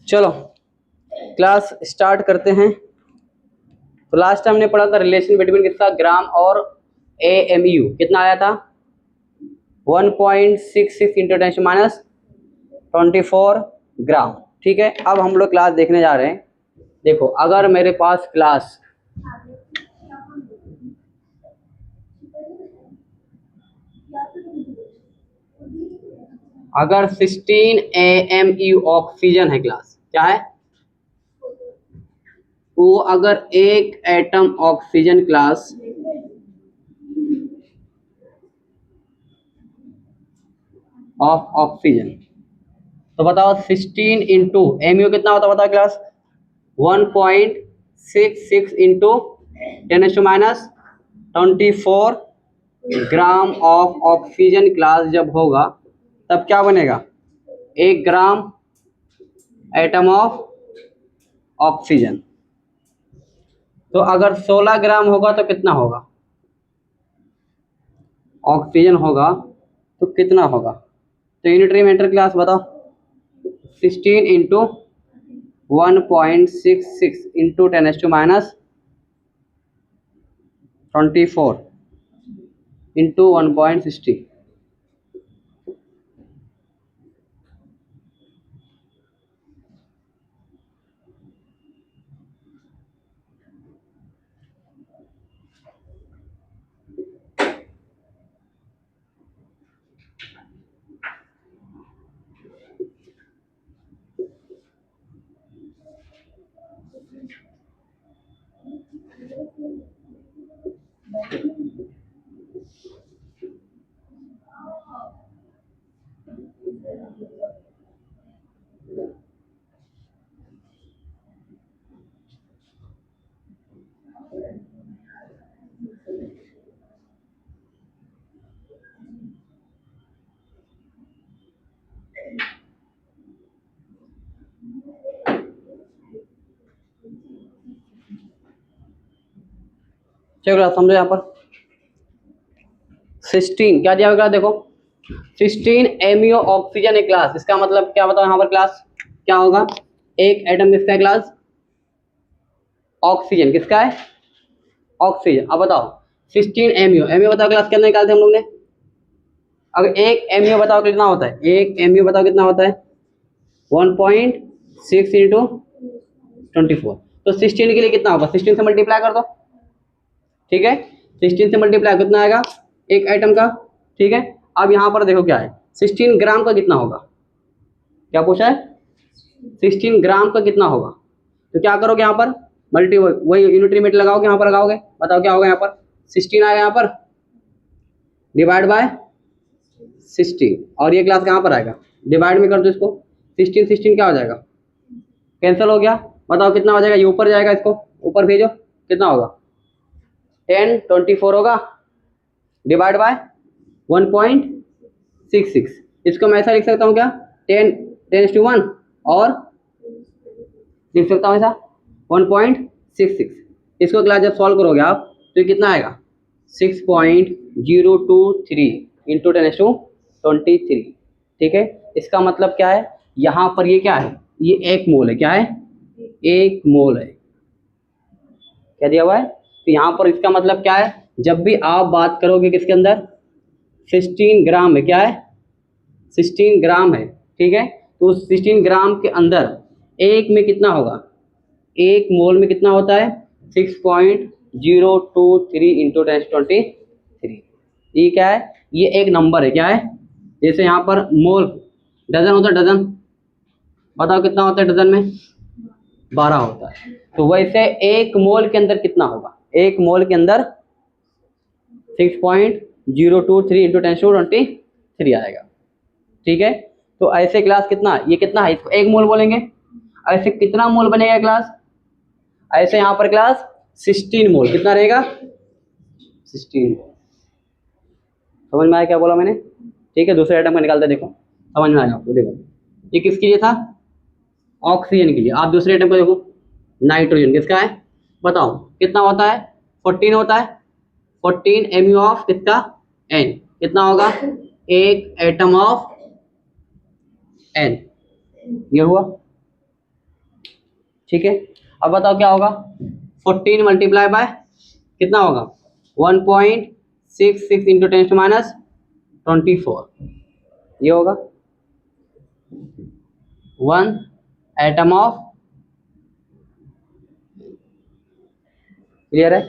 चलो class start करते हैं। तो लास्ट टाइम हमने पढ़ा था रिलेशन बिटवीन किसका, ग्राम और एएमयू। कितना आया था 1.66 इंटू 10⁻24 ग्राम। ठीक है, अब हम लोग क्लास देखने जा रहे हैं। देखो अगर मेरे पास क्लास अगर 16 AMU ऑक्सीजन है, क्लास क्या है वो, अगर एक atom oxygen class of oxygen, तो बताओ 16 इंटू एमयू कितना होता है, बताओ class 1.66 into 10⁻24 gram of oxygen class जब होगा तब क्या बनेगा, 1 ग्राम एटम ऑफ ऑक्सीजन। तो अगर 16 ग्राम होगा तो कितना होगा, ऑक्सीजन होगा तो कितना होगा। तो यूनिटरी मेंटर क्लास बताओ 16 इंटू 1.66 इंटू 10⁻24 इंटू 1.60। चलो समझो, यहाँ पर 16 क्या दिया होगा, देखो 16 एमयू ऑक्सीजन है क्लास। इसका मतलब क्या बताओ यहाँ पर क्लास क्या होगा, एक एटम किसका है क्लास, ऑक्सीजन। किसका है, ऑक्सीजन। अब बताओ 16 एमयू, एमयू बताओ क्लास कितना निकालते हैं हम लोग ने। अगर एक एमयू बताओ कितना होता है, एक एमयू बताओ कितना होता है 1.6 इंटू 24। तो 16 के लिए कितना होगा, 16 से मल्टीप्लाई कर दो। ठीक है, 16 से मल्टीप्लाई कितना आएगा एक आइटम का। ठीक है, अब यहाँ पर देखो क्या है, 16 ग्राम का कितना होगा, क्या पूछा है 16 ग्राम का कितना होगा। तो क्या करोगे यहाँ पर मल्टी, वही यूनिटरी मेथड लगाओगे, यहाँ पर लगाओगे, बताओ क्या होगा यहाँ पर 16 आएगा यहाँ पर डिवाइड बाय 16, और ये क्लास कहाँ पर आएगा, डिवाइड में कर दो इसको, 16 16 क्या हो जाएगा, कैंसिल हो गया। बताओ कितना हो जाएगा, ये ऊपर जाएगा, इसको ऊपर भेजो, कितना होगा 1024 होगा डिवाइड बाय 1.66। इसको मैं ऐसा लिख सकता हूँ क्या 10⁻1 और लिख सकता हूँ ऐसा 1.66। इसको क्लास जब सॉल्व करोगे आप तो ये कितना आएगा 6.023 इंटू 10⁻23। ठीक है, इसका मतलब क्या है, यहाँ पर ये क्या है, ये 1 मोल है। क्या है, 1 मोल है, क्या दिया हुआ है। तो यहाँ पर इसका मतलब क्या है, जब भी आप बात करोगे किसके अंदर 16 ग्राम है, क्या है 16 ग्राम है। ठीक है, तो 16 ग्राम के अंदर एक में कितना होगा, 1 मोल में कितना होता है 6.023 इंटू 10⁻23। ये क्या है, ये एक नंबर है। क्या है, जैसे यहाँ पर मोल डजन होता है, डजन बताओ कितना होता है डजन में 12 होता है। तो वैसे 1 मोल के अंदर कितना होगा, 1 मोल के अंदर 6.023 इंटू 10⁻23 आएगा। ठीक है, तो ऐसे क्लास कितना, ये कितना है, इसको 1 मोल बोलेंगे। ऐसे कितना मोल बनेगा क्लास, ऐसे यहाँ पर क्लास 16 मोल, कितना रहेगा 16 मोल। समझ में आया क्या बोला मैंने। ठीक है, दूसरे आइटम का निकालते हैं, देखो समझ में आया आपको। देखो ये किसके लिए था, ऑक्सीजन के लिए। आप दूसरे आइटम को देखो, नाइट्रोजन किसका है, बताओ कितना होता है 14 होता है, 14 एमयू ऑफ किसका एन, कितना होगा एक एटम ऑफ एन। ये हुआ ठीक है, अब बताओ क्या होगा, 14 मल्टीप्लाई बाय कितना होगा, 1.66 इंटू 10⁻²4, ये होगा 1 एटम ऑफ, क्लियर है।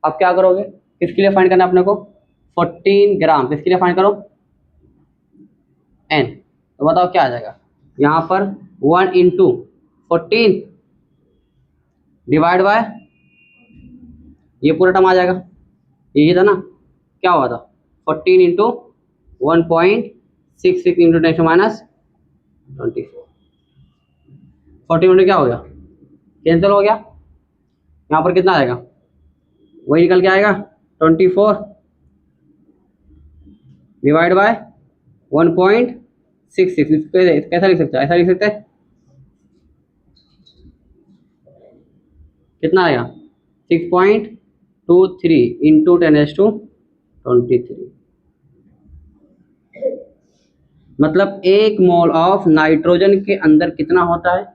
अब क्या करोगे, किसके लिए फाइंड करना है अपने को, 14 ग्राम, किसके लिए फाइंड करो, एन, तो बताओ क्या आ जाएगा, यहाँ पर 1 इंटू 14 डिवाइड बाय, ये पूरा टर्म आ जाएगा, यही था ना, क्या हुआ था, 14 इंटू 1.66 इंटू 10⁻²4, 14 मिनट क्या हो गया, कैंसिल हो गया, यहाँ पर कितना आएगा, वही निकल के आएगा 24 डिवाइड बाय 1.66, कैसा लिख सकते हैं, ऐसा लिख सकते हैं, कितना आएगा 6.23 इंटू 10⁻23, मतलब 1 मोल ऑफ नाइट्रोजन के अंदर कितना होता है,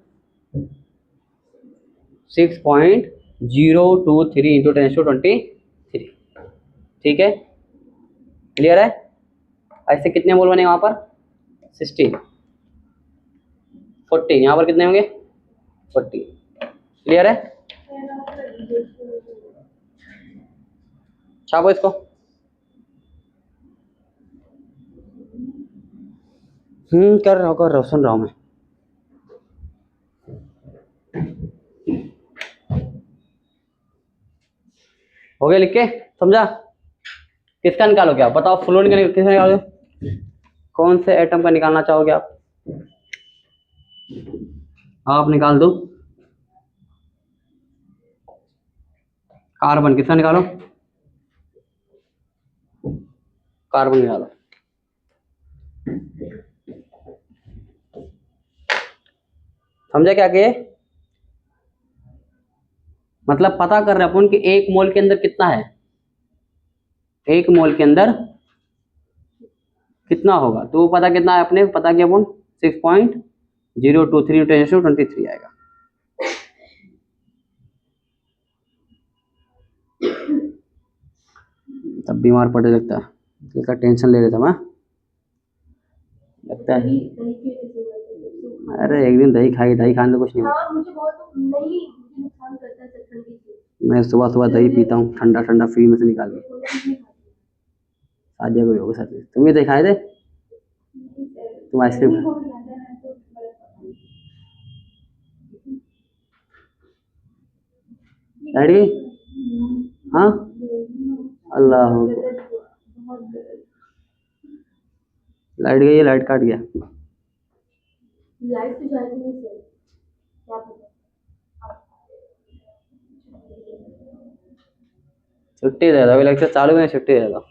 6.023 इंटू 10⁻23, ठीक है, क्लियर है। ऐसे कितने मोल बनेगा वहाँ पर, 16, 14, यहाँ पर कितने होंगे 40, क्लियर है। छापो इसको, कर रहा हूँ सुन रहा हूँ मैं, हो गया लिख के, समझा, किसका निकालोगे आप बताओ, फ्लोरीन का किसका निकालोगे, कौन से एटम का निकालना चाहोगे आप निकाल दो, कार्बन, किसका निकालो, कार्बन निकालो, समझा क्या किए, मतलब पता कर रहे अपन कि 1 मोल के अंदर कितना है, 1 मोल के अंदर कितना होगा, तो वो पता कितना है अपने पता किया अपन 6.023 इंटू 10⁻23 आएगा, तब बीमार पड़ने लगता है, इसका टेंशन ले लेता मैं, लगता है, अरे एक दिन दही खाई, दही खाने में कुछ नहीं होता, मैं सुबह सुबह दही पीता हूँ, ठंडा ठंडा फ्री में से निकाल के, साजिया को होगा साथ में, तुम ये दही खाए थे, तुम आइसक्रीम, लाइट गई, हाँ, अल्लाह, लाइट गई है, लाइट काट गया, लाइट तो जाती नहीं सर, क्या पता, छुट्टी दे दो, अभी लेक्चर चालू में छुट्टी दे दो,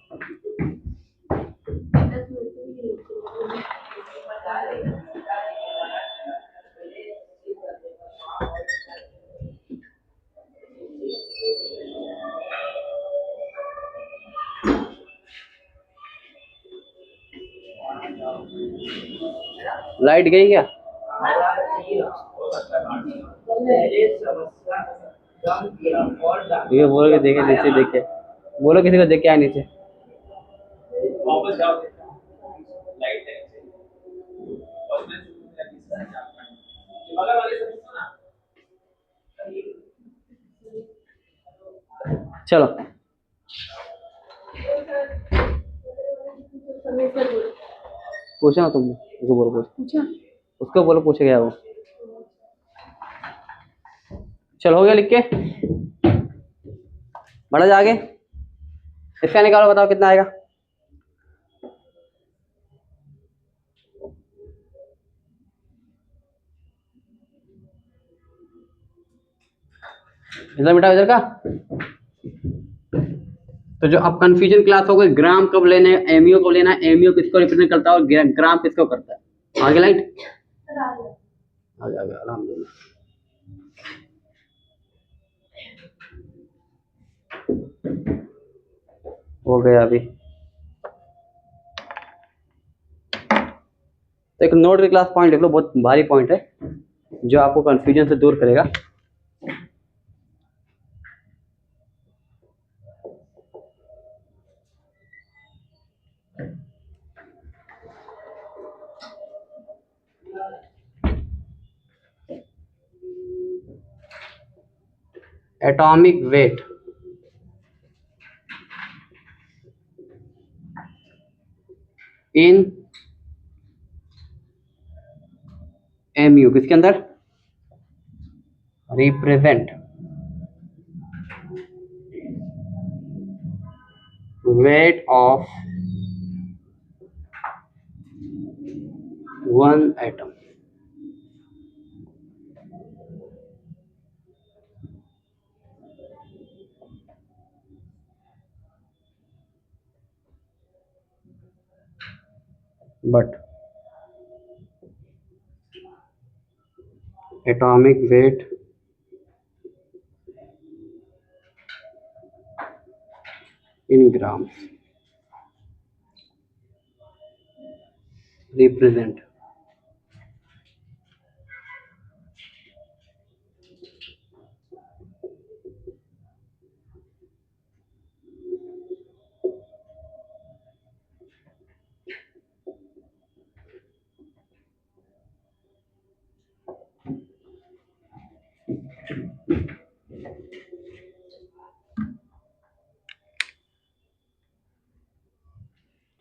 लाइट गई क्या, ये बोलो कि देखे नीचे, देखे बोलो किसी को देख के आए नीचे, चलो पूछा ना तुमने, उसको बोलो, पूछा उसको बोलो, पूछे गया वो, चलो हो गया लिख के, बढ़ा जा आगे, इसका निकालो, बताओ कितना आएगा, इधर बेटा, इधर का, तो जो अब कंफ्यूजन क्लास हो गई, ग्राम कब लेने, एमईओ कब लेना, एमईओ किसको रिप्रेजेंट करता है और ग्राम किसको करता है, आगे लाइट आ गया, अल्हम्दुलिल्लाह, हो गया अभी, तो एक नोट की क्लास पॉइंट लिख लो, बहुत भारी पॉइंट है, जो आपको कंफ्यूजन से दूर करेगा। एटॉमिक वेट इन mu किसके अंदर, represent weight of one atom। but atomic weight in grams represent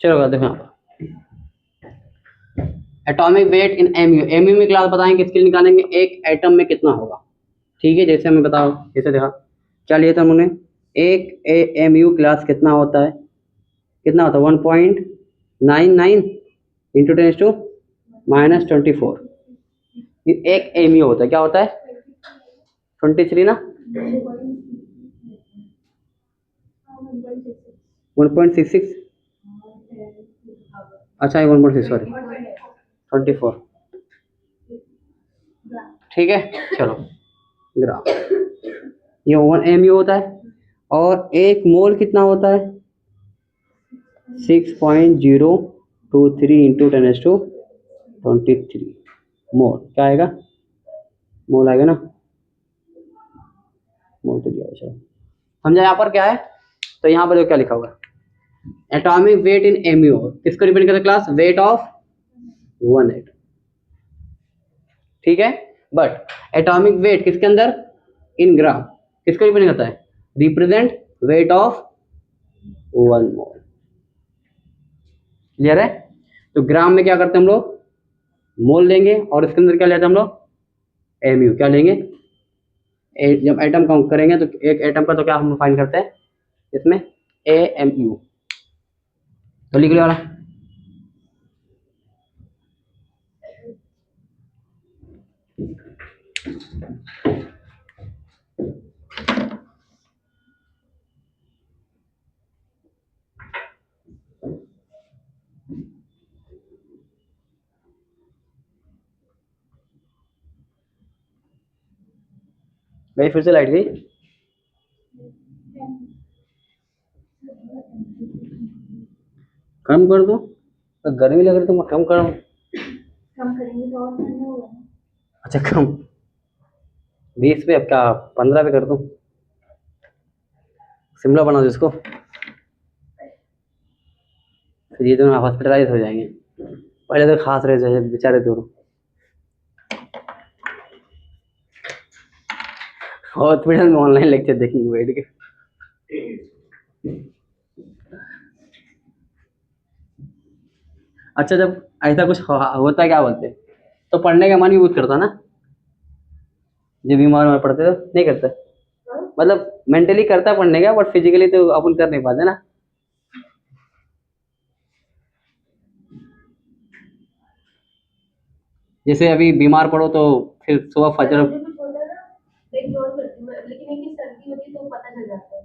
चलो देखो यहाँ पर एटॉमिक वेट इन mu। mu में क्लास बताएंगे किसके लिए निकालेंगे, एक एटम में कितना होगा। ठीक है, जैसे हमें बताओ, जैसे देखा क्या लिया था हमने, एक mu क्लास कितना होता है, कितना होता है 1.99 इंटू 10⁻²4। एक mu होता है, क्या होता है 23 ना, 1.66, अच्छा 1.6 सॉरी 24। ठीक है, चलो ग्राम, ये 1 mu होता है और एक मोल कितना होता है 6.023 इंटू 10⁻23 मोल। क्या आएगा, मोल आएगा ना, मोल तो दिया। चलो समझा यहाँ पर क्या है, तो यहाँ पर जो क्या लिखा हुआ है, एटॉमिक वेट इन mu किसको रिप्रेजेंट करता है class, weight of one atom. ठीक है, बट एटॉमिक वेट किसके अंदर, इन ग्राम किसको रिप्रेजेंट करता है, represent weight of one mole. Clear है, तो ग्राम में क्या करते हैं हम लोग, मोल लेंगे और इसके अंदर क्या लेते हैं हम लोग, mu। क्या लेंगे, जब एटम काउंट करेंगे तो एक एटम का तो क्या हम फाइंड करते हैं इसमें AMU। तो लिख लिया वाला, भाई फिर से लाइट गई, कम कर दो, तो गर्मी लग रही तो मैं कम कर, कम करेंगे तो और ठंडा होगा। अच्छा कम 20 पे, अब क्या 15 पे कर दूं, शिमला बना दो इसको, फिर ये दोनों हॉस्पिटलाइज हो जाएंगे। पहले तो खास रह जाए बेचारे दोनों, हॉस्पिटल में ऑनलाइन लेक्चर देखेंगे बैठ के। अच्छा जब ऐसा कुछ होता है क्या बोलते हैं, तो पढ़ने का मन भी बहुत करता ना, जब बीमार पड़ते तो नहीं करता, मतलब मेंटली करता पढ़ने का, बट फिजिकली तो अपन कर नहीं पाते ना। जैसे अभी बीमार पड़ो तो फिर सुबह फजर, लेकिन एक सर्दी होती तो पता चल जाता है,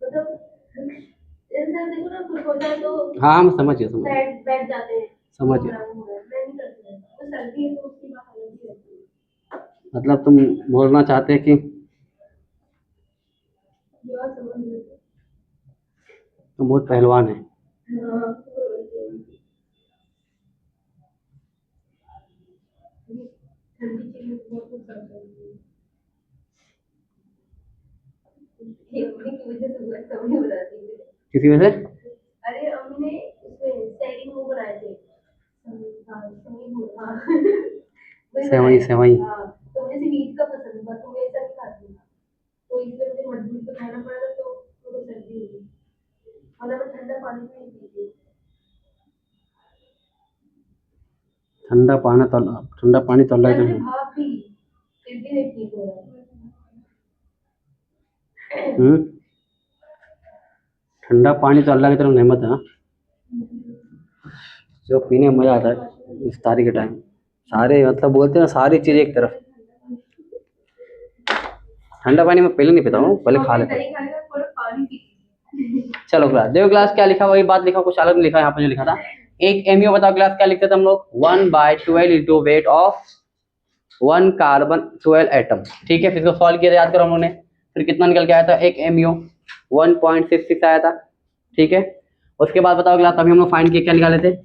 मतलब इंसान देखो ना कुछ होता है तो हाँ हम समझ गए, समझ बैठ जाते हैं, समझ गए, तो सर्दी है तो उसकी बात अलग ही रहती है। मतलब तुम बोलना चाहते हैं कि तुम बहुत पहलवान है। हाँ। किसी में से सेवई सेवई ठंडा पानी तल रहा है ठंडा पानी तो अल्लाह की तरफ नेमत है हाँ। जो पीने में मजा आता है इफ्तारी के टाइम सारे मतलब बोलते हैं ना सारी चीज़ एक तरफ। ठंडा पानी मैं पहले नहीं पीता हूँ, पहले खा लेता हूँ। चलो क्लास देखो, क्लास क्या लिखा, वही बात लिखा, कुछ अलग नहीं लिखा यहाँ पे जो लिखा था। एक एमयू बताओ क्लास क्या लिखते थे हम लोग, 1/12 into weight of 1 carbon 12 atom. ठीक है, फिर इसको सॉल्व किया याद करो हम लोगों ने, फिर कितना निकल के आया था, एक एमयू 1.66 आया था। ठीक है, उसके बाद बताओ क्लास अभी हम लोग फाइंड किए क्या निकाले थे,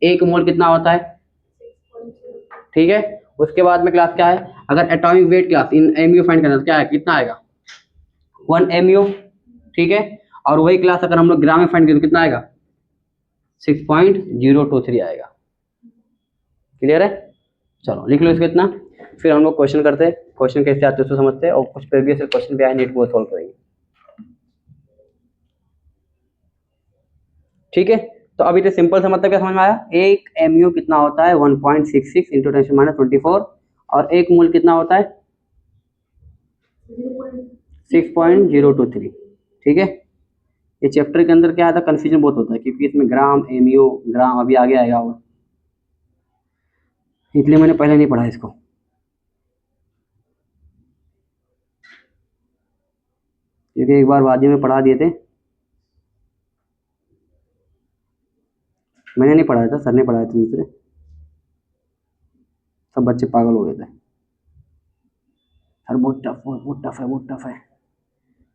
एक मोल कितना होता है। ठीक है, उसके बाद में क्लास क्या है, अगर atomic weight class in MU find करना तो क्या है, कितना आएगा 1 एमयू। ठीक है, और वही क्लास अगर हम लोग ग्राम में फाइंड करें तो कितना आएगा 6.023 आएगा। क्लियर है, चलो लिख लो इसको इतना, फिर हम लोग क्वेश्चन करते हैं, क्वेश्चन कैसे आते हैं उसको समझते हैं, और कुछ प्रीवियस क्वेश्चन भी आए नीट वो सॉल्व करेंगे। ठीक है, तो अभी तो सिंपल सा मतलब क्या समझ में आया, एक एमयू कितना होता है 1.66 इंटू 10⁻24, और एक मोल कितना होता है 6.023। ठीक है, ये चैप्टर के अंदर क्या आता है, कंफ्यूजन बहुत होता है क्योंकि इसमें ग्राम एमयू ग्राम अभी आगे आएगा, और इसलिए मैंने पहले नहीं पढ़ा इसको। क्योंकि एक बार वादी में पढ़ा दिए थे, मैंने नहीं पढ़ाया था, सर ने पढ़ाया था दूसरे, सब बच्चे पागल हो गए थे, सर बहुत टफ है बहुत टफ है बहुत टफ है,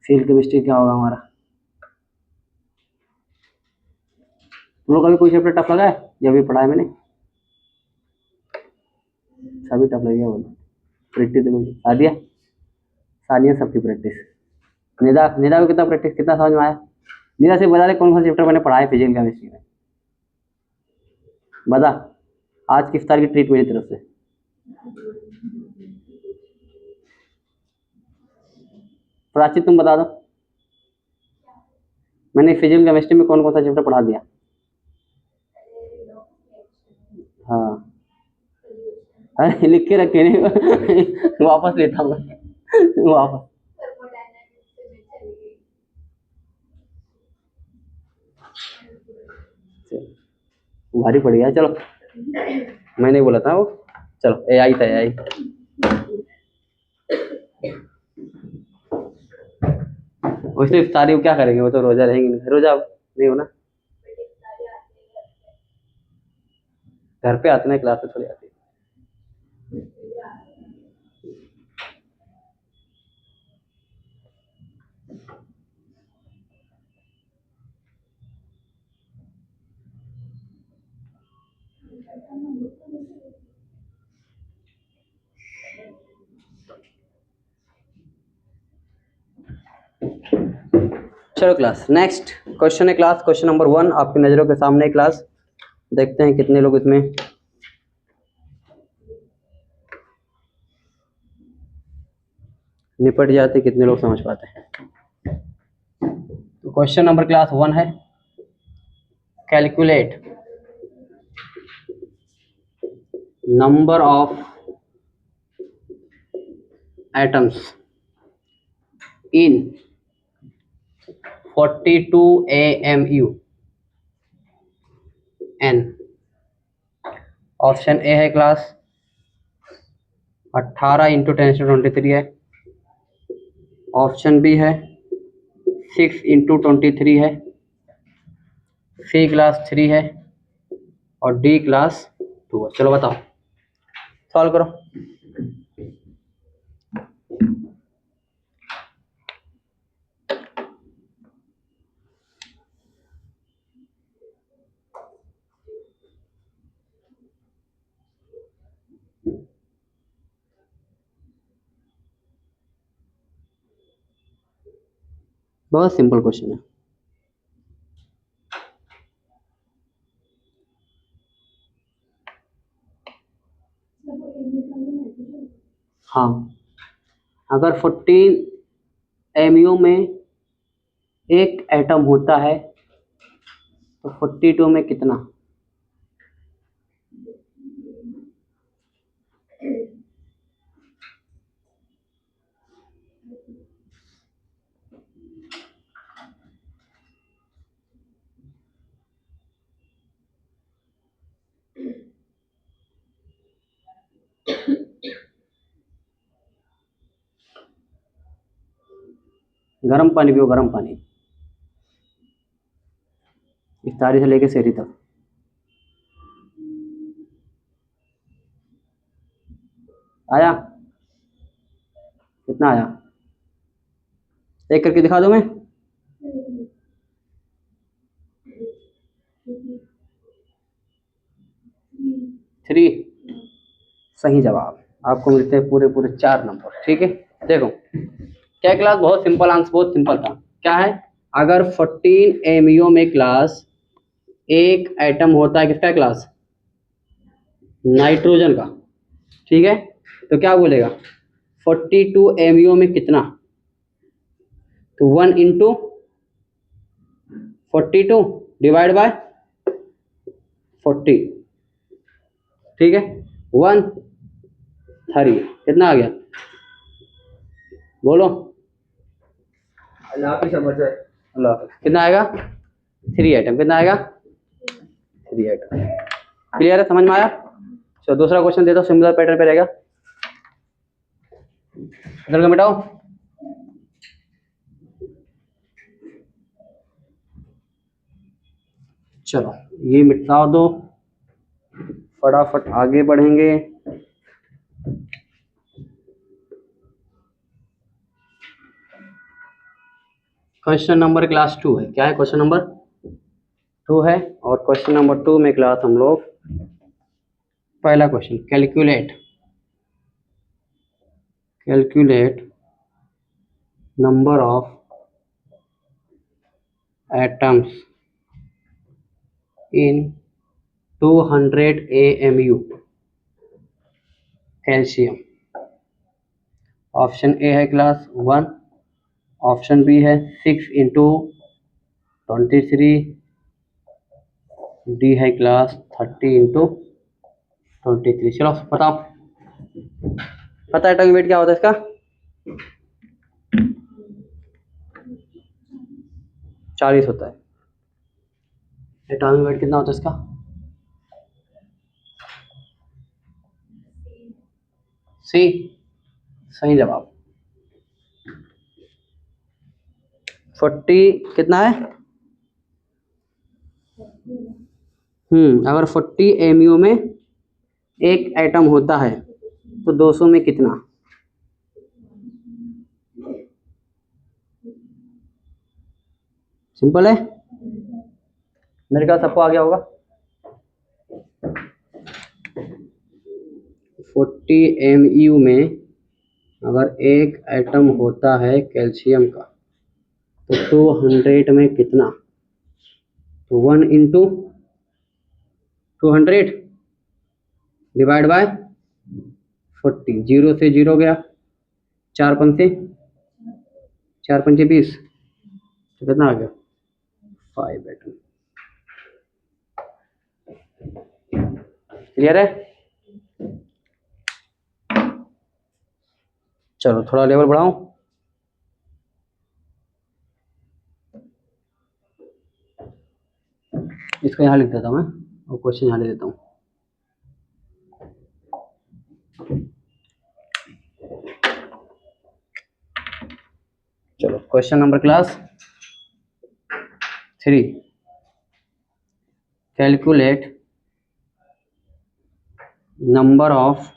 फेल केमिस्ट्री क्या होगा हमारा। तुम लोग कभी कोई चैप्टर टफ लगा है जब भी पढ़ा है मैंने, सभी टफ लगेगा बोलो। प्रैक्टिस देखो, सादिया सानिया सबकी प्रैक्टिस, निदा निदा को कितना प्रैक्टिस, कितना समझ में आया, निदा से बता दे कौन सा चैप्टर मैंने पढ़ा है फिजिकल केमिस्ट्री में, बता, आज की इफ्तार की ट्रीट मेरी तरफ से। प्राची तुम बता दो, मैंने फिजिकल केमिस्ट्री में कौन कौन सा चैप्टर पढ़ा दिया। हाँ अरे लिख के रखे नहीं वापस लेता हूँ वापस। भारी पड़ गया, चलो मैंने बोला था वो, चलो एआई था एआई। वैसे इफ्तारी को क्या करेंगे, वो तो रोजा रहेंगे, रोजा नहीं हो ना, घर पे आते ना, क्लास में थोड़ी आती। चलो क्लास नेक्स्ट क्वेश्चन है, क्लास क्वेश्चन नंबर 1 आपकी नजरों के सामने क्लास, देखते हैं कितने लोग इसमें निपट जाते, कितने लोग समझ पाते हैं। तो क्वेश्चन नंबर क्लास 1 है, calculate number of atoms in 42 AMU N। Option A है क्लास 18 इंटू 10⁻23 है, ऑप्शन बी है 6 इंटू 23 है, सी क्लास 3 है, और डी क्लास 2 है। चलो बताओ, सॉल्व करो। बहुत सिंपल क्वेश्चन है। हाँ, अगर 14 एमयू में एक एटम होता है तो 42 में कितना? गर्म पानी पियो, गर्म पानी, इफ्तारी से लेके सेहरी तक। आया? कितना आया? एक करके दिखा दूं मैं? 3। सही जवाब। आपको मिलते हैं पूरे पूरे 4 नंबर। ठीक है, देखो क्या क्लास, बहुत सिंपल आंसर, बहुत सिंपल था। क्या है? अगर 14 एमयू में क्लास एक एटम होता है, किसका क्लास? नाइट्रोजन का। ठीक है, तो क्या बोलेगा? 42 एमयू में कितना? तो 1 इंटू 42 डिवाइड बाय 40। ठीक है, 1 3 कितना आ गया? बोलो। अल्लाह की समझ है। अल्लाह, कितना आएगा? 3 आइटम। कितना आएगा? 3 आइटम। क्लियर है? समझ में आया? चलो दूसरा क्वेश्चन दे दो, सिमिलर पैटर्न पे रहेगा। इधर का मिटाओ। चलो ये मिटा दो, फटाफट आगे बढ़ेंगे। क्वेश्चन नंबर क्लास 2 है। क्या है? क्वेश्चन नंबर 2 है। और क्वेश्चन नंबर 2 में क्लास हम लोग पहला question, calculate number of atoms in 200 AMU calcium. Option A है क्लास 1, ऑप्शन बी है 6 इंटू 23, डी है क्लास 30 इंटू 23। चलो बताओ, पता है एटॉमिक वेट क्या होता है इसका? 40 होता है। एटॉमिक वेट कितना होता है इसका? सी, सही जवाब। 40 कितना है? अगर 40 एमयू में एक एटम होता है तो 200 में कितना? सिंपल है, मेरे ख्याल सबको आ गया होगा। 40 एमयू में अगर एक एटम होता है कैल्शियम का तो 200 में कितना? तो 1 इंटू 200 डिवाइड बाय 40। 0 से 0 गया, 4 पंचे 20, तो कितना आ गया? 5 एटम। क्लियर है? चलो थोड़ा लेवल बढ़ाऊं। इसको यहाँ लिख देता हूँ मैं और क्वेश्चन यहाँ ले देता हूँ। चलो question number class 3, calculate number of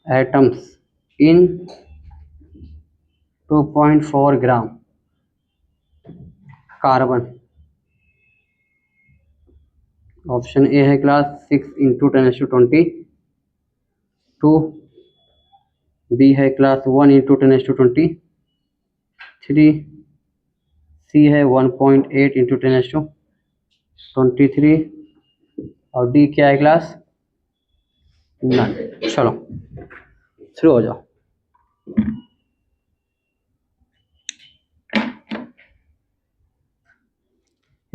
atoms in 2.4 gram carbon. Option A है क्लास 6 इंटू 10⁻²², बी है क्लास 1 इंटू 10⁻²⁰, 3, सी है 1.8 इंटू 10⁻23 और डी क्या है क्लास 9। चलो शुरू हो जाओ।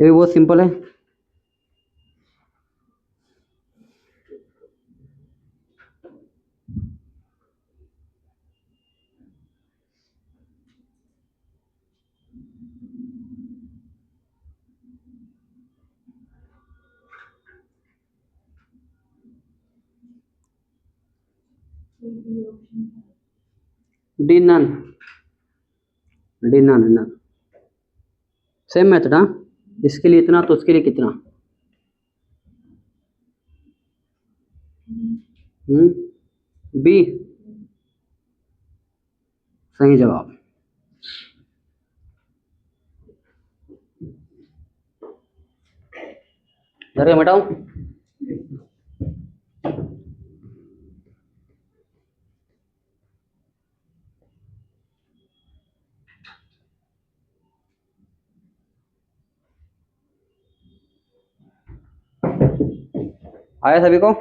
ये भी बहुत सिंपल है। D none, D none none. Same method. हाँ, इसके लिए इतना तो उसके लिए कितना। बी सही जवाब। घर का मिटाऊं। आया सभी को?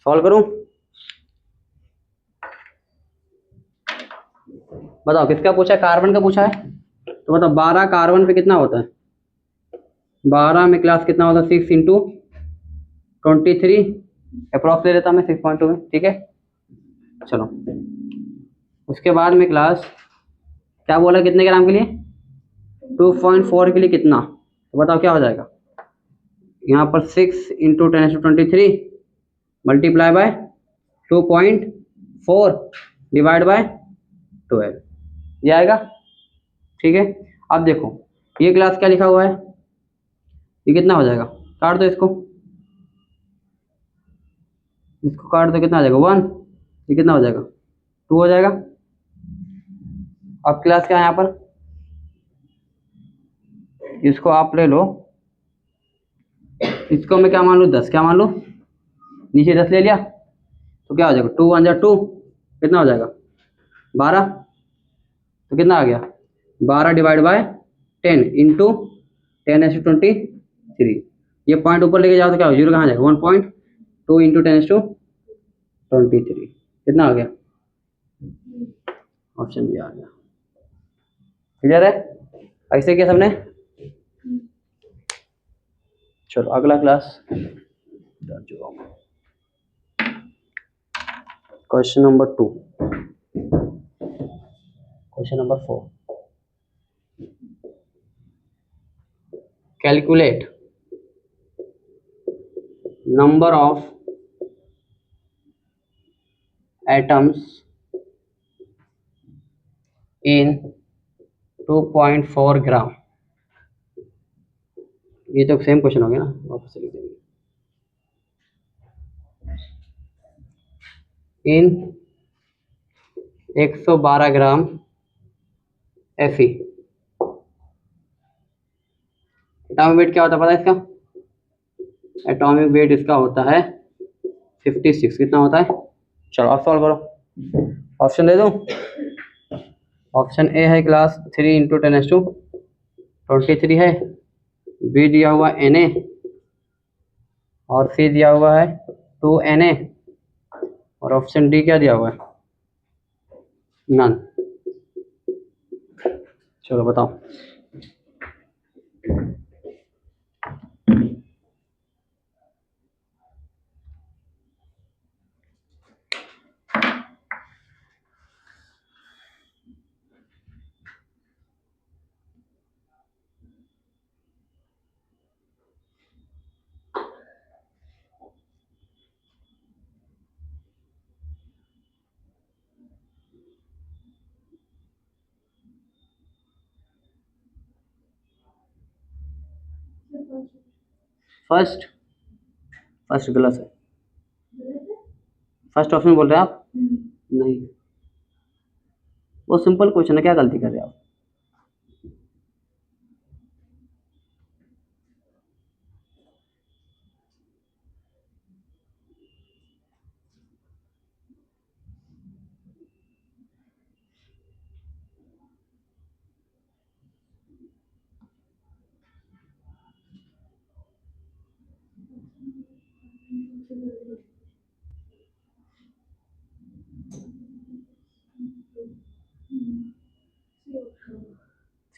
सॉल्व करूं? बताओ किसका पूछा है? कार्बन का पूछा है। तो बताओ 12 कार्बन पे कितना होता है? 12 में क्लास कितना होता है? 6 इंटू 23 अप्रॉक्स ले लेता मैं 6.2 में। ठीक है, चलो उसके बाद में क्लास क्या बोला कितने ग्राम के लिए? 2.4 के लिए कितना? तो बताओ क्या हो जाएगा? यहाँ पर 6 into 10⁻23 multiply by 2.4 divide by 12, ये आएगा। ठीक है, अब देखो ये क्लास क्या लिखा हुआ है, ये कितना हो जाएगा? काट दो इसको, इसको काट दो, कितना आ जाएगा? 1। ये कितना हो जाएगा? 2 हो जाएगा। अब क्लास क्या है यहाँ पर? इसको आप ले लो, इसको मैं क्या मान लूँ? 10। क्या मान लूँ? नीचे 10 ले लिया तो क्या हो जाएगा? 2 1 जा 2, कितना हो जाएगा? 12। तो कितना आ गया? 12 डिवाइड बाय 10 इंटू 10⁻23। ये पॉइंट ऊपर लेके जाओ तो क्या हो? 0 कहाँ जाएगा? 1.2 इंटू 10⁻23, कितना आ गया? ऑप्शन भी आ गया। क्लियर है? ऐसे किया सबने? चलो अगला class, question number 2, question number 4। Calculate number of atoms in 2.4 ग्राम। ये तो सेम क्वेश्चन हो गया ना, वापस से लिख देंगे। इन 112 ग्राम Fe। एटॉमिक वेट क्या होता है पता है इसका? एटॉमिक वेट इसका होता है 56। कितना होता है? चलो आप सॉल्व करो। ऑप्शन दे दूं? ऑप्शन ए है क्लास 3 इंटू 10⁻23 है, बी दिया हुआ Na और सी दिया हुआ है 2Na और ऑप्शन डी क्या दिया हुआ है? नन। चलो बताओ। फर्स्ट, फर्स्ट गलत है। फर्स्ट ऑप्शन बोल रहे हैं आप? नहीं, वो सिंपल क्वेश्चन है, क्या गलती कर रहे हैं आप?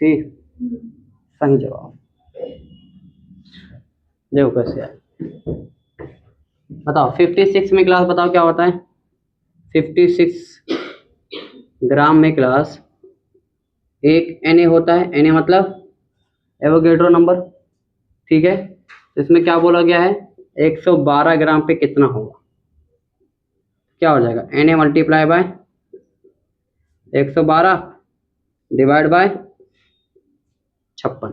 सी सही जवाब। देखो कैसे है, बताओ 56 में क्लास, बताओ क्या होता है 56 ग्राम में क्लास। एक Na होता है, Na मतलब एवोगैड्रो नंबर, ठीक है। तो इसमें क्या बोला गया है 112 ग्राम पे कितना होगा, क्या हो जाएगा Na multiply by 112 divide by 56,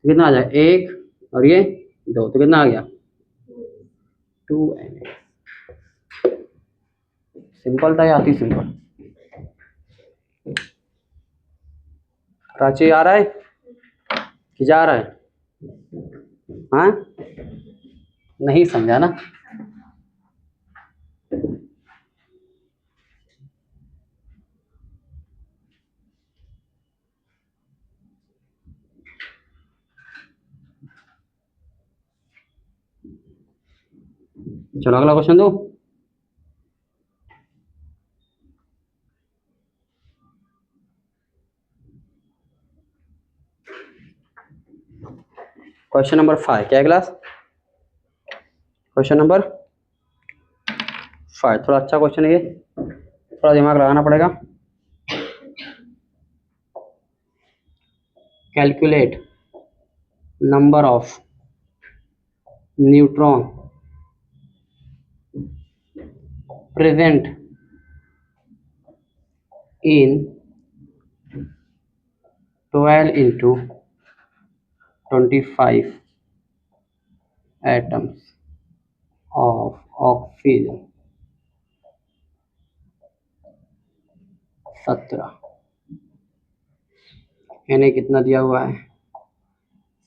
कितना आ जाएगा 1 और ये 2, तो कितना आ गया 2Na। सिंपल था या अति सिंपल? प्राची आ रहा है कि जा रहा है? हाँ नहीं समझा ना। चलो अगला क्वेश्चन दो। क्वेश्चन नंबर 5, क्या है क्लास? क्वेश्चन नंबर 5 थोड़ा अच्छा क्वेश्चन है ये, थोड़ा दिमाग लगाना पड़ेगा। Calculate number of neutron present in 12 into 25 atoms of oxygen 17। Na कितना दिया हुआ है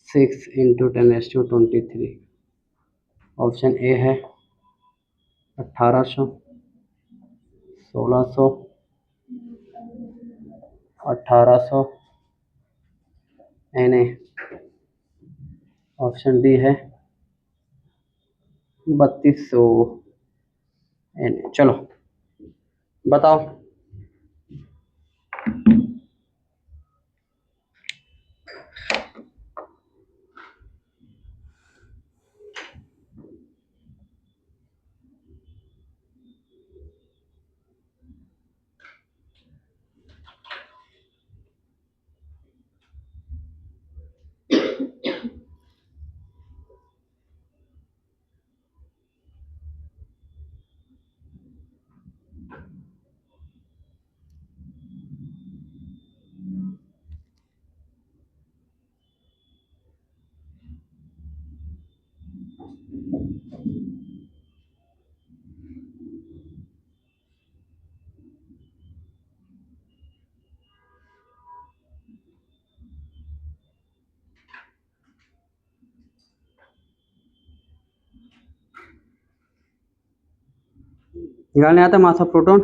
6 into 10⁻23। ऑप्शन ए है 1800, 1600, 1800 Na। ऑप्शन डी है 3200 Na। चलो बताओ। निकालने आता है mass of proton,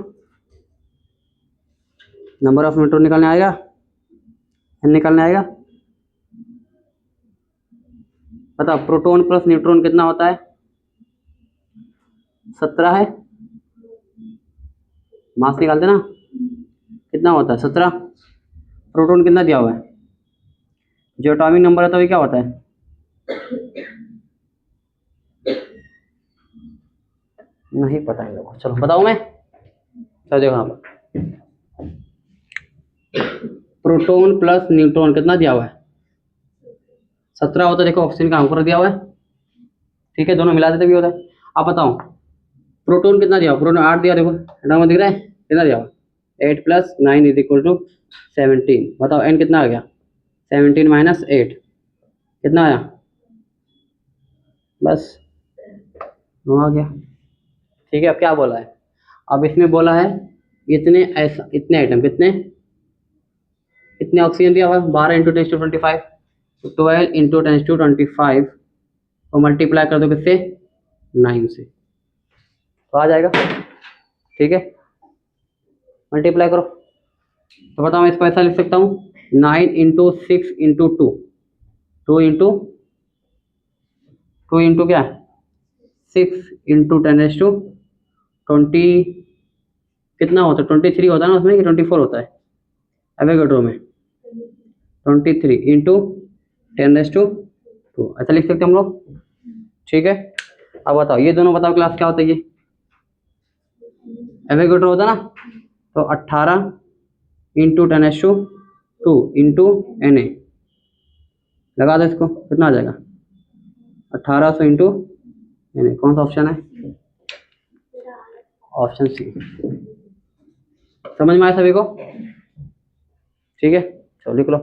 number of neutron निकालने आएगा, एन निकालने आएगा। बताओ प्रोटॉन प्लस न्यूट्रॉन कितना होता है 17 है, मास निकालते ना कितना होता है 17। प्रोटॉन कितना दिया हुआ है, जो एटॉमिक नंबर है तो ये क्या होता है नहीं पता है लोगों। चलो बताओ मैं, चलो देखो यहाँ पर प्रोटॉन प्लस न्यूट्रॉन कितना दिया हुआ है 17 होता है। देखो ऑप्शन का आंसर दिया हुआ है, ठीक है, दोनों मिला देते भी होता है। आप बताओ प्रोटॉन कितना दिया हुआ, प्रोटॉन 8 दिया, देखो एटॉम दिख रहा है कितना दिया हुआ 8 + 9 = 17। बताओ एन कितना आ गया 17 - 8 कितना आया, बस 9 आ गया, ठीक है। अब क्या बोला है, अब इसमें बोला है इतने ऐसा इतने आइटम कितने इतने ऑक्सीजन दिया हुआ है 12 × 10⁻25, 12 × 10⁻25 और मल्टीप्लाई कर दो किससे 9 से तो आ जाएगा, ठीक है। मल्टीप्लाई करो तो बताओ मैं इसको ऐसा लिख सकता हूँ 9 × 6 × 2 2 इंटू क्या 6 × 10⁻20 कितना होता है 23 होता है ना उसमें कि 24 होता है एवोगैड्रो में 23 इंटू 10⁻², ऐसा लिख सकते हैं हम लोग, ठीक है। अब बताओ ये दोनों, बताओ क्लास क्या होता है, ये एवोगैड्रो होता है ना, तो 18 इंटू 10⁻² इंटू Na, लगा दो इसको, कितना आ जाएगा 1800 इंटू Na। कौन सा ऑप्शन है, ऑप्शन सी। समझ में आया सभी को, ठीक है, चलो लिख लो।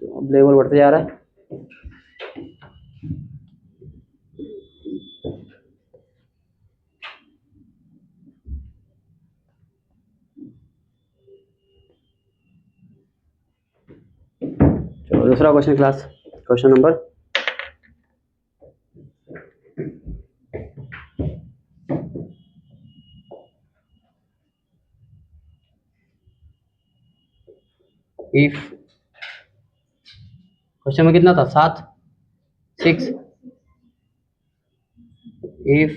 तो अब लेवल बढ़ते जा रहा है। चलो दूसरा question class, question number 'if question में कितना था 7 6 if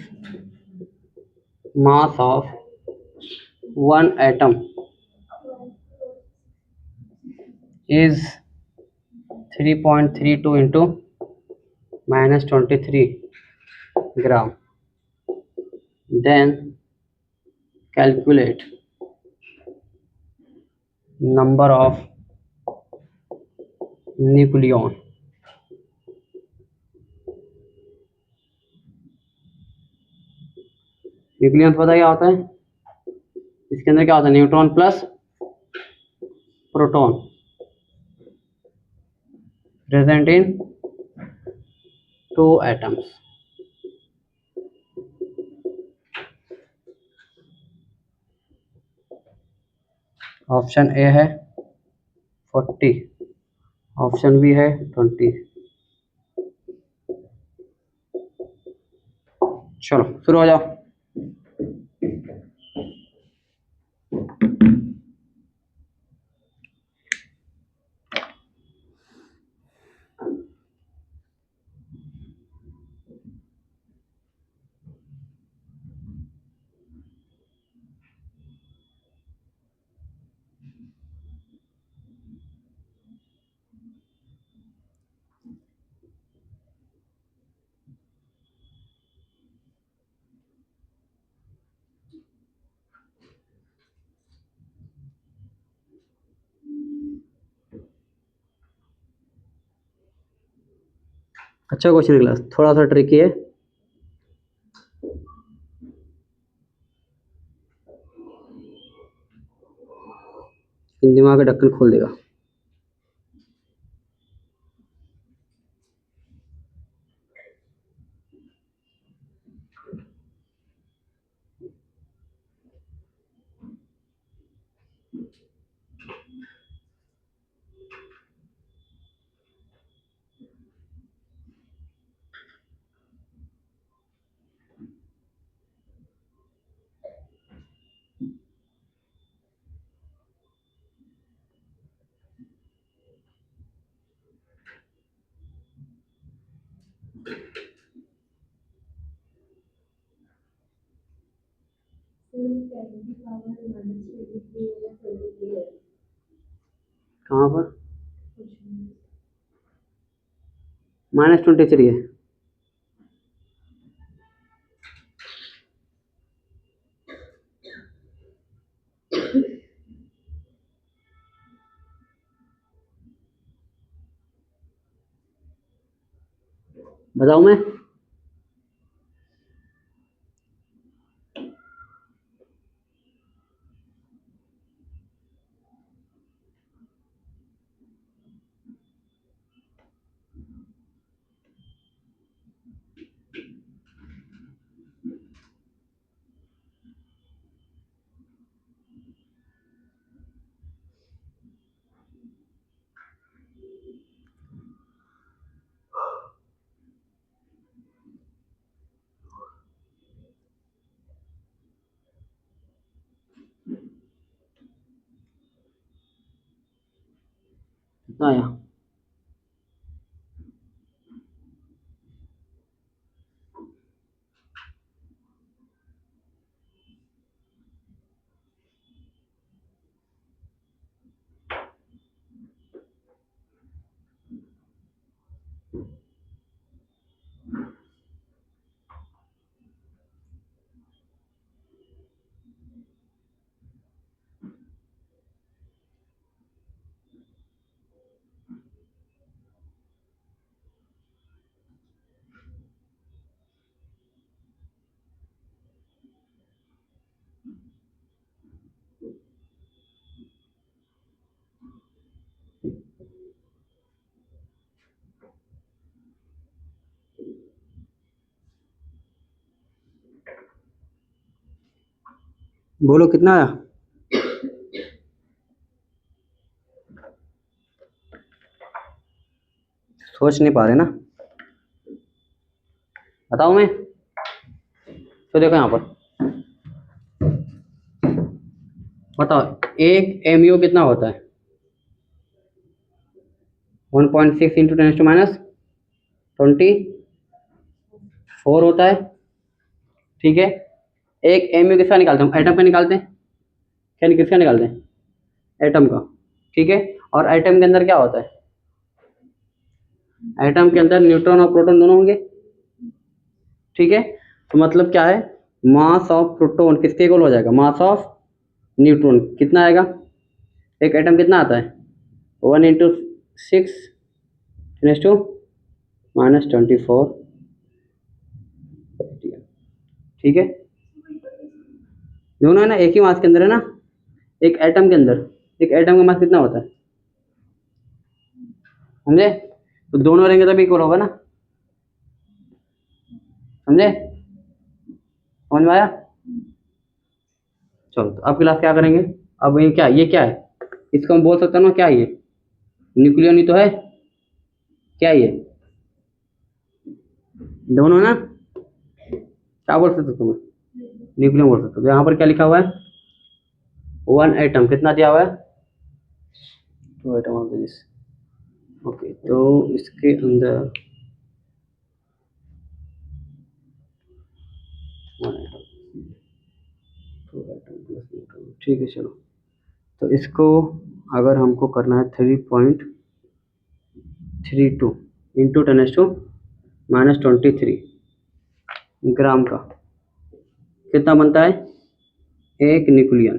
mass of one atom is 3.32 into -23 gram, then calculate number of nucleon. Nucleon पता क्या होता है, इसके अंदर क्या होता है, neutron plus proton present in 2 atoms. Option A है 40, ऑप्शन बी है 20। चलो शुरू हो जाओ। अच्छा क्वेश्चन है क्लास, थोड़ा सा ट्रिकी है, दिमाग का ढक्कन खोल देगा। कहाँ पर -23 है, बताऊं मैं, कितना आया, बोलो कितना आया? सोच नहीं पा रहे ना, बताओ मैं। तो देखो यहाँ पर बताओ, एक एमयू कितना होता है? 1.6 इंटू 10⁻24 होता है। ठीक है, एक एमयू किसका निकालते हैं? एटम का निकालते हैं। क्या किसका निकालते हैं? एटम का। ठीक है, और एटम के अंदर क्या होता है? एटम के अंदर न्यूट्रॉन और प्रोटॉन दोनों होंगे। ठीक है, तो मतलब क्या है, मास ऑफ प्रोटॉन किसके इक्वल हो जाएगा? Mass of neutron. कितना आएगा? एक एटम कितना आता है? 1 × 6 ⁻²⁻²। ठीक है, दोनों है ना, एक ही मास के अंदर है ना, एक एटम के अंदर। एक एटम का मास कितना होता है? समझे? तो दोनों रहेंगे तभी इक्वल होगा ना। समझे? समझ में आया? चलो, तो अब क्लास क्या करेंगे? अब ये क्या है? इसको हम बोल सकते हैं ना, क्या ये न्यूक्लियन ही तो है। क्या ये दोनों ना, क्या बोल सकते हो तुम्हें? न्यूक्लियन बोल सकते हो। यहाँ पर क्या लिखा हुआ है? 1 एटम कितना दिया हुआ है? 2 एटम ऑफ दिस। ओके, तो इसके अंदर 1 एटम, 2 एटम प्लस न्यूट्रॉन। ठीक है, चलो, तो इसको अगर हमको करना है 3.32 इंटू 10⁻23 ग्राम का, कितना बनता है? एक न्यूक्लियन।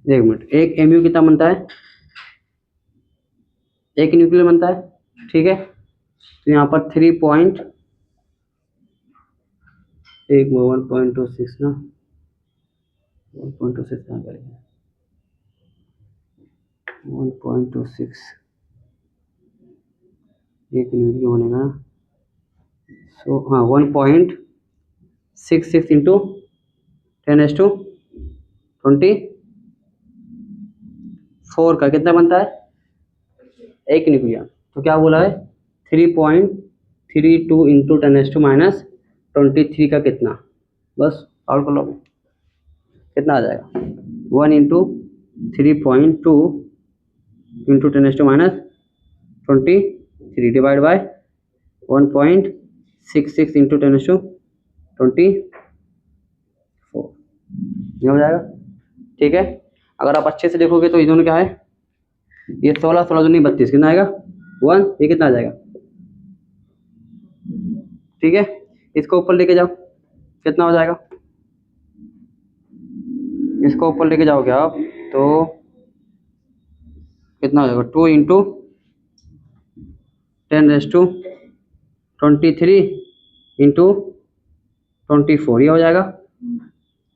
एक मिनट, एक एमयू कितना बनता है? एक न्यूक्लियन बनता है। ठीक है, तो यहाँ पर 1.26 ना, 1.26 कहाँ करेंगे? 1.26 एक न्यूक्लियन बनेगा ना। सो हाँ, 1.66 इंटू 10⁻24 का कितना बनता है? एक न्यूक्लियन। तो क्या बोला है? 3.32 इंटू 10⁻23 का कितना? बस सॉल्व कर लो, कितना आ जाएगा? 1 into 3.2 into 10⁻23 divide by 1.66 into 10⁻24, ये हो जाएगा। ठीक है, अगर आप अच्छे से देखोगे तो ये दोनों क्या है? ये 16 16 दूनी 32, कितना आएगा? 1। ये कितना आ जाएगा? ठीक है, इसको ऊपर लेके जाओ, कितना हो जाएगा? इसको ऊपर लेके जाओगे आप तो कितना हो जाएगा? 2 इंटू 10⁻23 इंटू 24, ये हो जाएगा।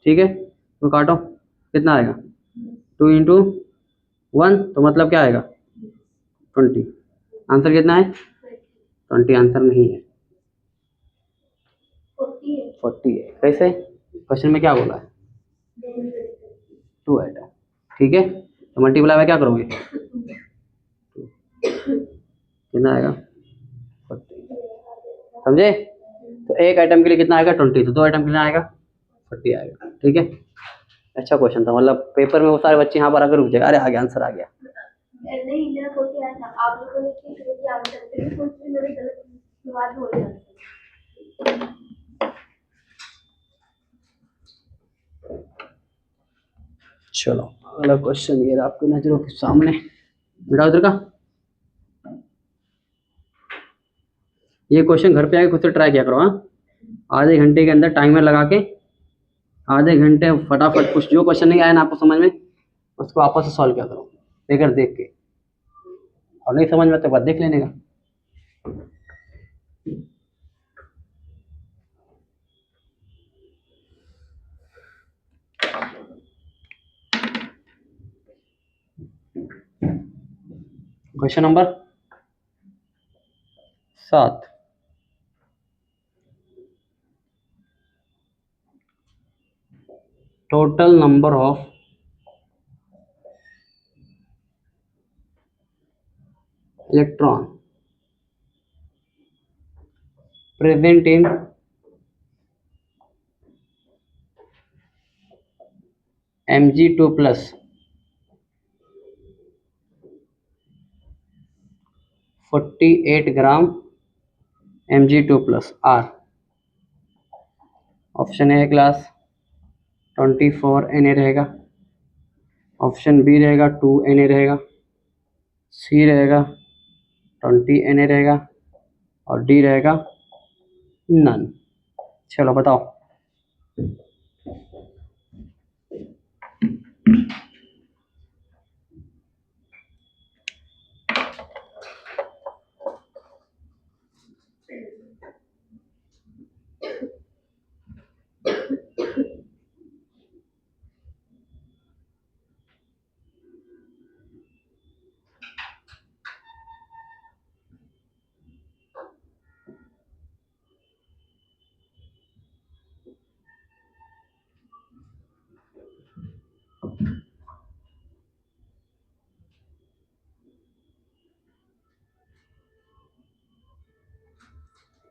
ठीक है, तो काटो, कितना आएगा? 2 इंटू 1, तो मतलब क्या आएगा? 20। आंसर कितना है? 20 आंसर नहीं है, 40 है। कैसे? क्वेश्चन में क्या बोला है? 2 एटम। ठीक है, तो मल्टीप्लाई में क्या करोगे? कितना आएगा? 40। समझे? तो एक आइटम के लिए कितना आएगा? 20। तो 2 आइटम के लिए आएगा 40 आएगा। ठीक है, अच्छा क्वेश्चन था, मतलब पेपर में वो सारे बच्चे यहाँ पर आकर रुक जाएगा, अरे आ गया, आंसर आ गया। नहीं, मेरा 40 आया था, आप लोगों ने मेरे गलत बात हो रही है। चलो, अगला क्वेश्चन ये आपकी नजरों के सामने, बेटा उधर का। ये क्वेश्चन घर पे आके खुद से ट्राई किया करो। हाँ, आधे घंटे के अंदर टाइमर लगा के, आधे घंटे फटाफट कुछ जो क्वेश्चन नहीं आया ना आपको समझ में, उसको आपस से सॉल्व किया करो फिगर देख के, और नहीं समझ में तो बाद देख लेने का। Question number 7, total number of electron present in Mg2 plus 48 gram Mg2 plus R। Option A class 24 Na रहेगा, ऑप्शन बी रहेगा 2 Na रहेगा, सी रहेगा 20 Na रहेगा और डी रहेगा नन। चलो बताओ।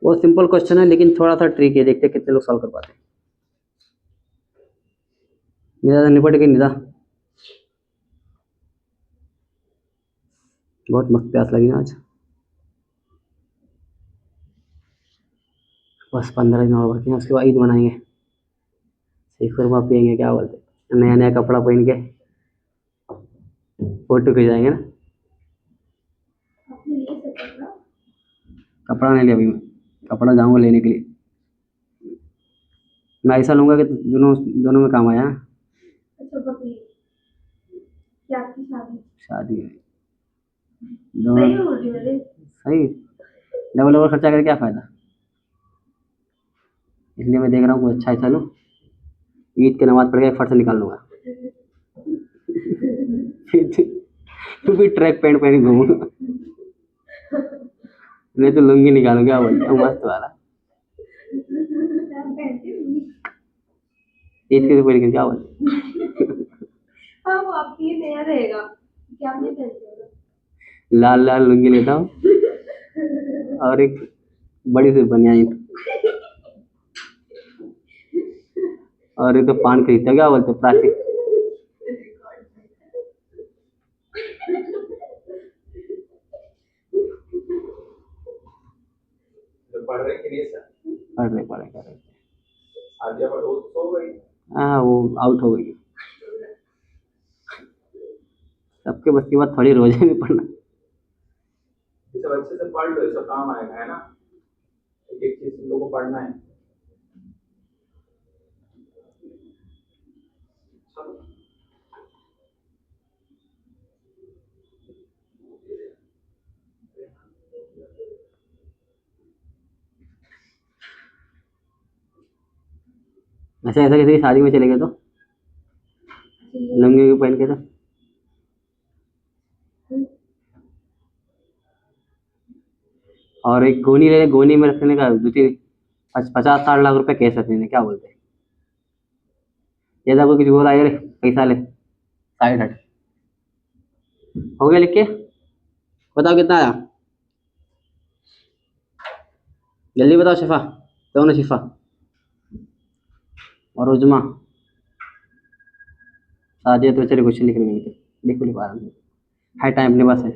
वो सिंपल क्वेश्चन है लेकिन थोड़ा सा ट्रिक है, देखते हैं कितने लोग सॉल्व कर पाते हैं। निदा तो निपट गई निदा, बहुत मस्त प्यास लगी ना आज। बस 15 दिन और बाकी है, उसके बाद ईद मनाएंगे, सही खुरमा पियेंगे, क्या बोलते, नया नया कपड़ा पहन के फोटो खिंचाएंगे ना। कपड़ा नहीं लिया अभी मैं, कपड़ा जाऊंगा लेने के लिए। मैं ऐसा लूंगा कि दोनों दोनों में काम आया ना। अच्छा बकरीद क्या आपकी शादी शादी है सही दोनों बोल रही मेरे सही, डबल डबल खर्चा करके क्या फायदा। इसलिए मैं देख रहा हूँ कोई अच्छा ऐसा लूँ, ईद की नमाज पढ़ के फट से निकाल लूंगा। तू भी ट्रैक पैंट पहन घूमूंगा, नहीं तो लुंगी निकालूंगा, क्या बोलते हैं मस्त वाला। ईद के पहन के क्या बोलते, हाँ वो आपकी नया रहेगा क्या आपने पहनते हो लाल लाल लुंगी लेता हूँ और एक बड़ी सी बनियान और एक तो पान खरीदता, क्या बोलते हैं प्लास्टिक। पढ़ रहे कि नहीं सर? पढ़ रहे कर रहे। आद्या पर वो सो गई। हाँ वो आउट हो गई, सबके बस की बात थोड़ी रोजे में पढ़ना। ये सब अच्छे से पढ़ लो, ये सब काम आएगा, है ना। एक एक चीज तुम लोगों को पढ़ना है। चलो। अच्छा ऐसा किसी की शादी में चले गए तो लुंगी पहन के, तो और एक गोनी ले, गोनी में रखने का 50-60 लाख रुपए कैश रखने, क्या बोलते हैं। जैसा कोई कुछ बोला यार पैसा ले, साइड हट। हो गया लिख के, बताओ कितना आया, जल्दी बताओ। शिफा दोनों, शिफा और उजमा, साजिया तो चले क्वेश्चन लिख रहे हैं, लिखो लिखो आराम से, है टाइम अपने पास है,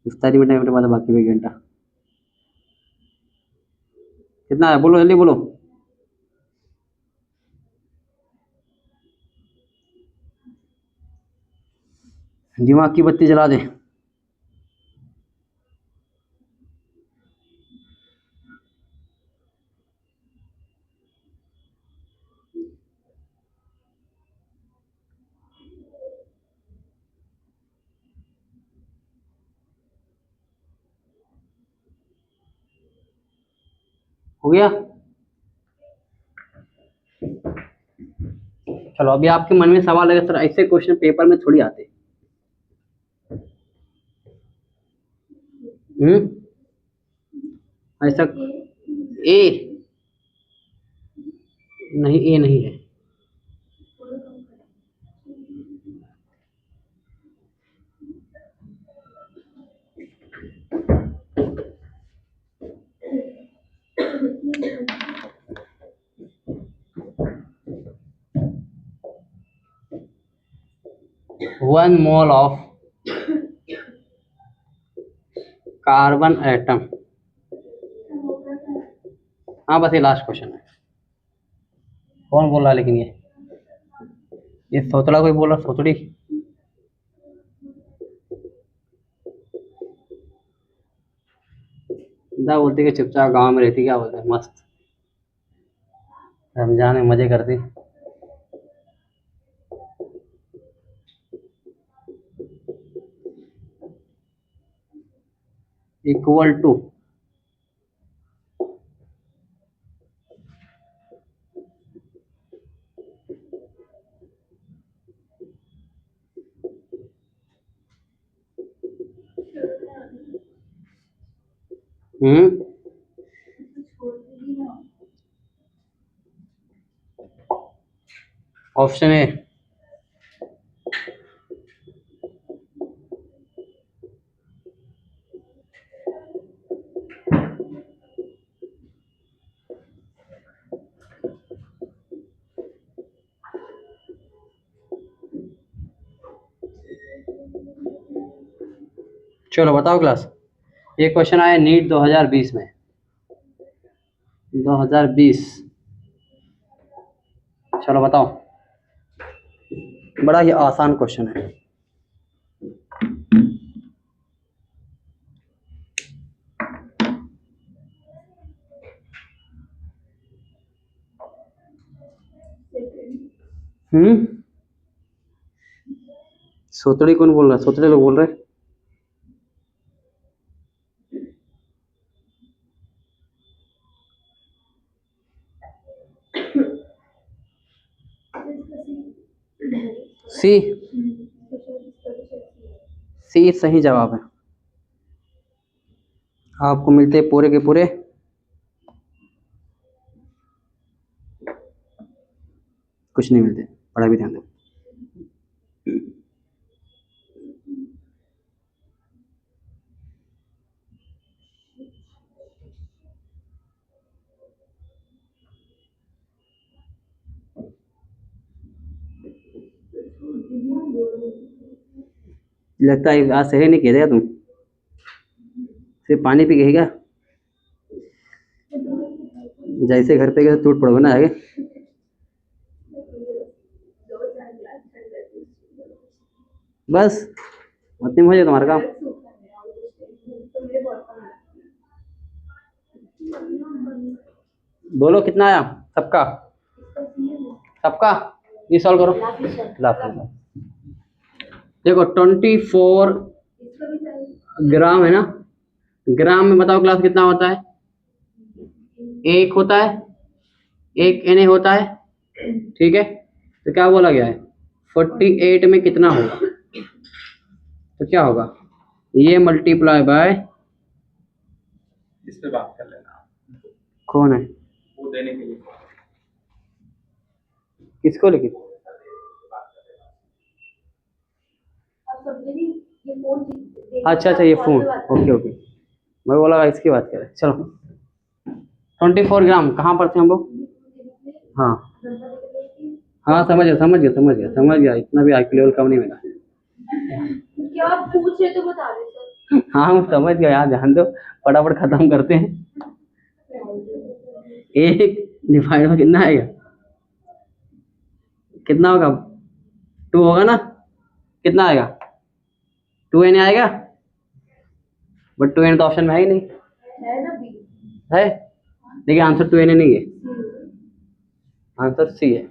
इफ्तारी में टाइम अपने पास है, बाकी 1 घंटा। कितना है बोलो, जल्दी बोलो। दिमाग की बत्ती जला दे। हो गया। चलो अभी आपके मन में सवाल है सर ऐसे क्वेश्चन पेपर में थोड़ी आते। ऐसा ए नहीं, ए नहीं है, 1 मोल ऑफ कार्बन एटम। हाँ बस ये लास्ट क्वेश्चन है। कौन बोल रहा है लेकिन ये सोतड़ा कोई बोल रहा, सोतड़ी। क्या बोलती कि चुपचाप गांव में रहती, क्या बोलते हैं, मस्त रमजान में मजे करती। Equal to option A. चलो बताओ क्लास, ये क्वेश्चन आया नीट 2020 में, 2020। चलो बताओ, बड़ा ही आसान क्वेश्चन है। सोतड़ी कौन बोल रहा है? सोतड़े लोग बोल रहे हैं। सी, सी सही जवाब है। आपको मिलते हैं पूरे के पूरे कुछ नहीं मिलते, पढ़ा भी ध्यान दो। लगता है आज सही नहीं किया तुम, सिर्फ पानी पी गई क्या? जैसे घर पे गए टूट पड़ोगे ना आगे। बस उतनी में हो जाए तुम्हारा काम। बोलो कितना आया सबका, सबका ये सॉल्व करो। लास्ट देखो 24 ग्राम है ना, ग्राम में बताओ क्लास कितना होता है? एक होता है, एक Na होता है, ठीक है। तो क्या बोला गया है 48 में कितना होगा? तो क्या होगा, ये मल्टीप्लाई बाय, इस पे बात कर लेना। कौन है वो देने के लिए किसको लिखी? अच्छा अच्छा ये फोन, ओके ओके, मैं बोला इसकी बात करें। चलो 24 ग्राम कहाँ पर थे हम लोग? हाँ हाँ समझ गया समझ गया समझ गया समझ गया, इतना भी आईक्यू लेवल कम नहीं मिला। क्या आप पूछ रहे तो बता रहे सर। हाँ मैं समझ गया, यहाँ ध्यान दो, फटाफट खत्म करते हैं। एक डिवाइड में कितना आएगा, कितना होगा? 2 होगा ना, कितना आएगा? 2Na आएगा, बट 2Na तो ऑप्शन में है ही नहीं, है ना बी, है लेकिन आंसर 2Na नहीं है, आंसर सी है।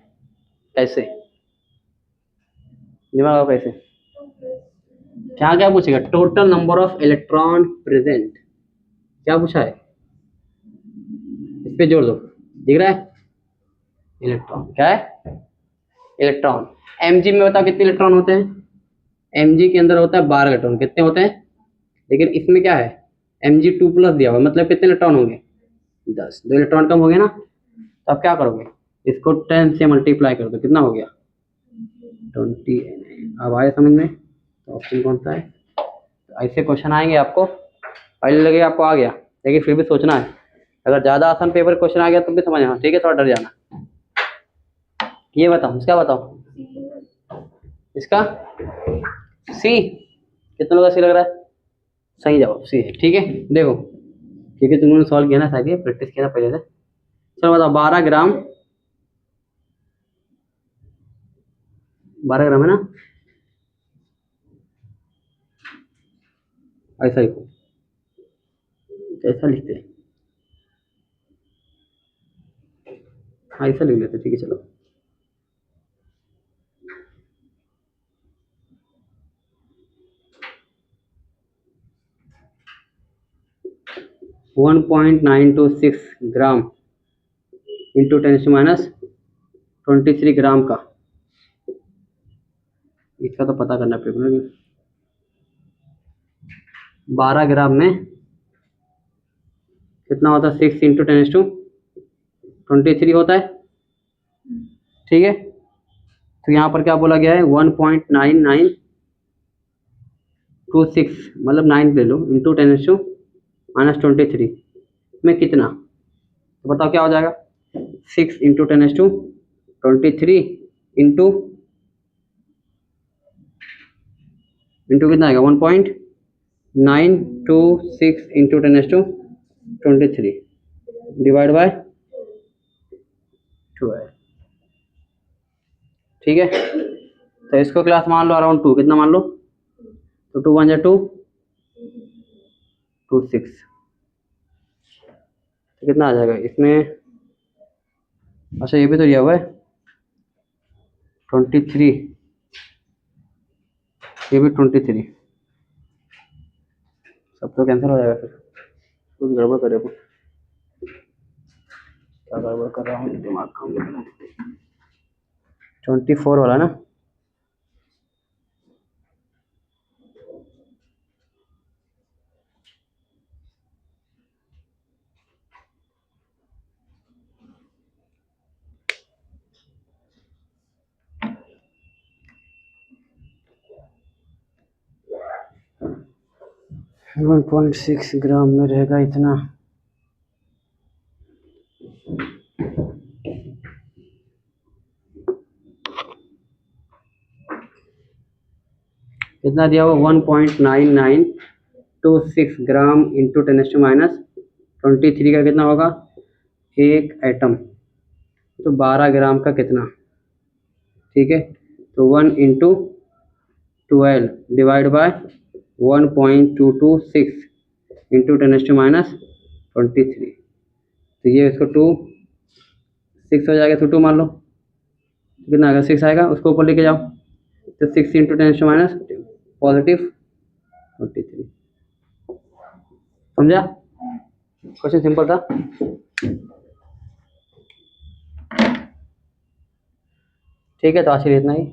कैसे दिमाग आप कैसे? क्या क्या पूछेगा? Total number of electron present, क्या पूछा है? इस पे जोड़ दो, दिख रहा है इलेक्ट्रॉन, क्या है इलेक्ट्रॉन। Mg में बताओ कितने इलेक्ट्रॉन होते हैं? Mg के अंदर होता है 12 इलेक्ट्रॉन, कितने होते हैं? लेकिन इसमें क्या है Mg2+ दिया हुआ, मतलब कितने इलेक्ट्रॉन होंगे? 10। 2 इलेक्ट्रॉन कम हो गए ना, तो आप क्या करोगे, इसको 10 से मल्टीप्लाई कर दो, कितना हो गया 20Na। अब आए समझ में? तो ऑप्शन कौन सा है? तो ऐसे क्वेश्चन आएंगे आपको, पहले लगे आपको आ गया, लेकिन फिर भी सोचना है। अगर ज़्यादा आसान पेपर क्वेश्चन आ गया तो भी समझना, ठीक है, थोड़ा डर जाना। ये बताओ, क्या बताओ? इसका सी, कितने लोग का सी लग रहा है? सही जवाब सी है। ठीक है, देखो क्योंकि तुमने सॉल्व किया ना, शायद ये प्रैक्टिस किया ना पहले से। चलो बताओ 12 ग्राम, 12 ग्राम है ना, ऐसा लिखो, ऐसा लिखते हैं, हाँ ऐसा लिख लेते, ठीक है चलो। वन 1.926 ग्राम इंटू 10⁻23 ग्राम का, इसका तो पता करना पड़ेगा। 12 ग्राम में कितना होता है? 6 इंटू 10⁻23 होता है। ठीक है, तो यहाँ पर क्या बोला गया है? 1.9926, मतलब 9 ले लो, इंटू 10⁻23 में कितना, तो बताओ क्या हो जाएगा? 6 इंटू 10⁻23 इंटू कितना आएगा? 1.926 इंटू 10⁻23 डिवाइड बाय 12। ठीक है, तो इसको क्लास मान लो अराउंड 2, कितना मान लो? तो 2 1 2 2 6, तो कितना आ जाएगा इसमें? अच्छा ये भी तो दिया हुआ है 23, ये भी 23, सब तो कैंसिल हो जाएगा फिर। कुछ गड़बड़ करे, कुछ क्या गड़बड़ कर रहा हूँ, दिमाग काम कर रहा है। 24 वाला ना, वन 1.6 ग्राम में रहेगा इतना। कितना दिया हुआ? 1.9926 ग्राम इंटू 10⁻23 का कितना होगा? एक एटम, तो 12 ग्राम का कितना? ठीक है, तो 1 इंटू 12 डिवाइड बाय 1.226 इंटू 10⁻23, तो ये इसको 2 6 हो जाएगा, तो 2 मान लो, कितना आएगा? 6 आएगा, उसको ऊपर लेके जाओ, तो 6 इंटू 10⁻23, समझा? क्वेश्चन सिंपल था। ठीक है, तो आज के लिए इतना ही।